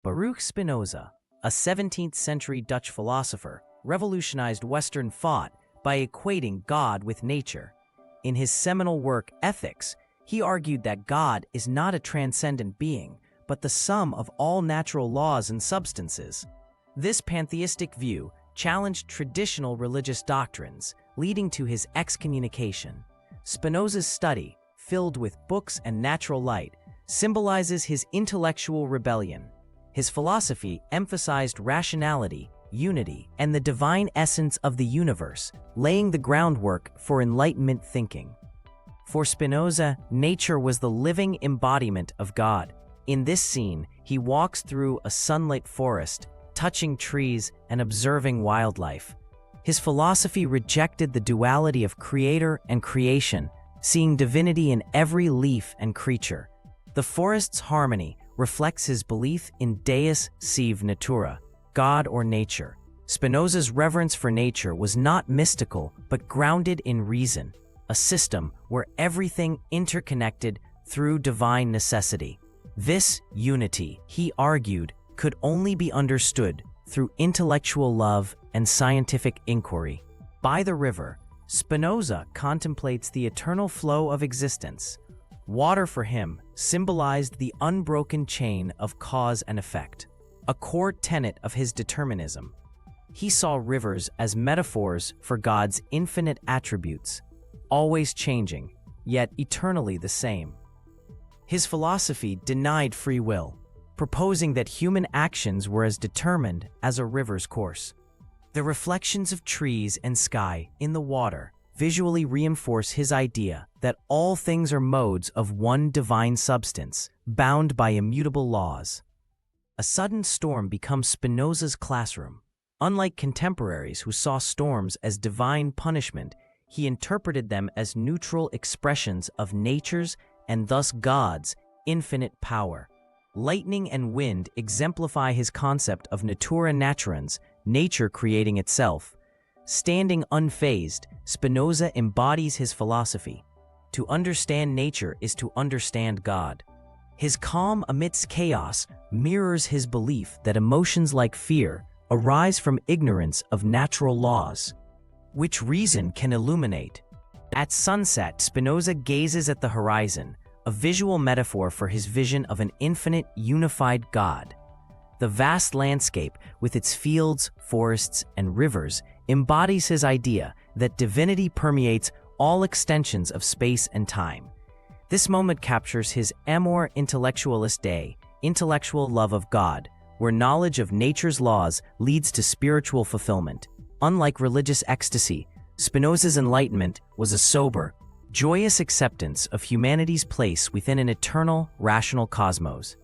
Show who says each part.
Speaker 1: Baruch Spinoza, a 17th-century Dutch philosopher, revolutionized Western thought by equating God with nature. In his seminal work, Ethics, he argued that God is not a transcendent being, but the sum of all natural laws and substances. This pantheistic view challenged traditional religious doctrines, leading to his excommunication. Spinoza's study, filled with books and natural light, symbolizes his intellectual rebellion. His philosophy emphasized rationality, unity, and the divine essence of the universe, laying the groundwork for Enlightenment thinking. For Spinoza, nature was the living embodiment of God. In this scene, he walks through a sunlit forest, touching trees and observing wildlife. His philosophy rejected the duality of creator and creation, seeing divinity in every leaf and creature. The forest's harmony reflects his belief in Deus sive Natura, God or nature. Spinoza's reverence for nature was not mystical, but grounded in reason, a system where everything interconnected through divine necessity. This unity, he argued, could only be understood through intellectual love and scientific inquiry. By the river, Spinoza contemplates the eternal flow of existence. Water for him symbolized the unbroken chain of cause and effect, a core tenet of his determinism. He saw rivers as metaphors for God's infinite attributes, always changing, yet eternally the same. His philosophy denied free will, proposing that human actions were as determined as a river's course. The reflections of trees and sky in the water visually reinforce his idea that all things are modes of one divine substance, bound by immutable laws. A sudden storm becomes Spinoza's classroom. Unlike contemporaries who saw storms as divine punishment, he interpreted them as neutral expressions of nature's and thus God's infinite power. Lightning and wind exemplify his concept of natura naturans, nature creating itself. Standing unfazed, Spinoza embodies his philosophy. To understand nature is to understand God. His calm amidst chaos mirrors his belief that emotions like fear arise from ignorance of natural laws, which reason can illuminate. At sunset, Spinoza gazes at the horizon, a visual metaphor for his vision of an infinite, unified God. The vast landscape, with its fields, forests, and rivers, embodies his idea that divinity permeates all extensions of space and time. This moment captures his amor intellectualis Dei, intellectual love of God, where knowledge of nature's laws leads to spiritual fulfillment. Unlike religious ecstasy, Spinoza's enlightenment was a sober, joyous acceptance of humanity's place within an eternal, rational cosmos.